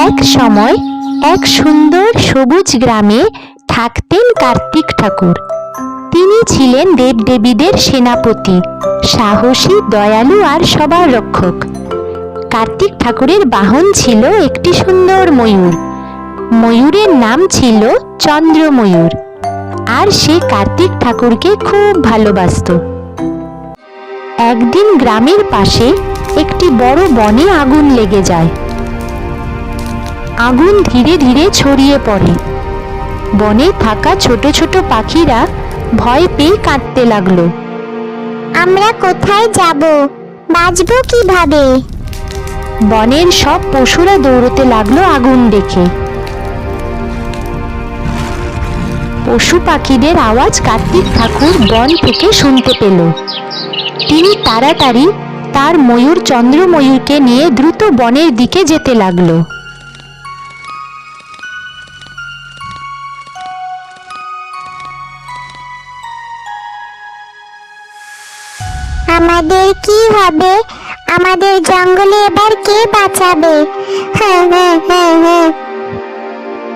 এক সময় এক সুন্দর সবুজ গ্রামে থাকতেন কার্তিক ঠাকুর। তিনি ছিলেন দেবদেবীদের সেনাপতি, সাহসী, দয়ালু আর সবার রক্ষক। কার্তিক ঠাকুরের বাহন ছিল একটি সুন্দর ময়ূর। ময়ূরের নাম ছিল চন্দ্রময়ূর, আর সে কার্তিক ঠাকুরকে খুব ভালোবাসত। একদিন গ্রামের পাশে একটি বড় বনে আগুন লেগে যায়। আগুন ধীরে ধীরে ছড়িয়ে পড়ে। বনে থাকা ছোট ছোট পাখিরা ভয় পেয়ে কাঁদতে লাগলো। আমরা কোথায় যাব, বাঁচবো কিভাবে? বনের সব পশুরা দৌড়তে লাগলো আগুন দেখে। পশু পাখিদের আওয়াজ কার্তিক ঠাকুর বন থেকে শুনতে পেল। তিনি তাড়াতাড়ি তার ময়ূর চন্দ্রময়ূরকে নিয়ে দ্রুত বনের দিকে যেতে লাগলো। আমাদের কি হবে? আমাদের জঙ্গলে এবার কে বাঁচাবে?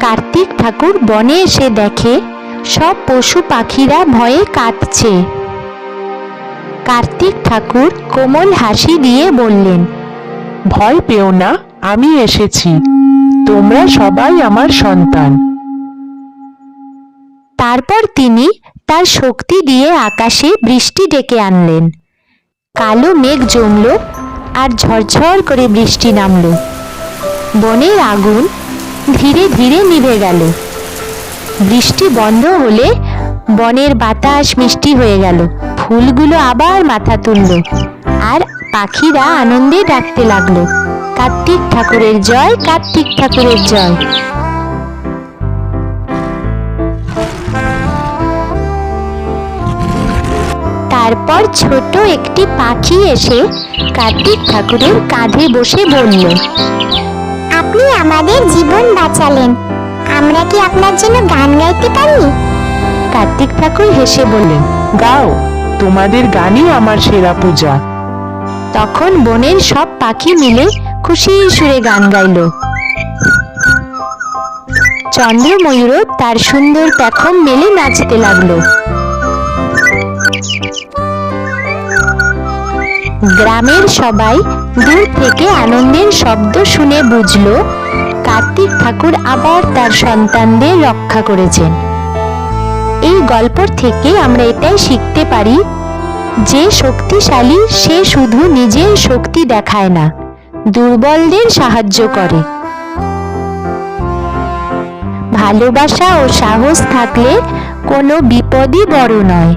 কার্তিক ঠাকুর বনে এসে দেখে সব পশু পাখিরা ভয়ে কাঁদছে। কার্তিক ঠাকুর কোমল হাসি দিয়ে বললেন, ভয় পেও না, আমি এসেছি। তোমরা সবাই আমার সন্তান। তারপর তিনি তার শক্তি দিয়ে আকাশে বৃষ্টি ডেকে আনলেন। কালো মেঘ জমল আর ঝরঝর করে বৃষ্টি নামল। বনের আগুন ধীরে ধীরে নিভে গেল। বৃষ্টি বন্ধ হলে বনের বাতাস মিষ্টি হয়ে গেল। ফুলগুলো আবার মাথা তুলল আর পাখিরা আনন্দে ডাকতে লাগলো, কার্তিক ঠাকুরের জয়, কার্তিক ঠাকুরের জয়। তারপর ছোট একটি পাখি এসে কার্তিক ঠাকুরের কাঁধে বসে বলল, আপনি আমাদের জীবন বাঁচালেন। আমরা কি আপনার জন্য গান গাইতে পারি? কার্তিক ঠাকুর হেসে বললেন, গাও, তোমাদের গানই আমার সেরা পূজা। তখন বনের সব পাখি মিলে খুশির সুরে গান গাইল। চন্দ্রময়ূরও তার সুন্দর পেখম মেলে নাচতে লাগলো। গ্রামের সবাই দূর থেকে আনন্দের শব্দ শুনে বুঝলো কার্তিক ঠাকুর আবার তার সন্তানদের রক্ষা করেছেন। এই গল্প থেকে আমরা এটাই শিখতে পারি যে শক্তিশালী সে শুধু নিজের শক্তি দেখায় না, দুর্বলদের সাহায্য করে। ভালোবাসা ও সাহস থাকলে কোনো বিপদই বড় নয়।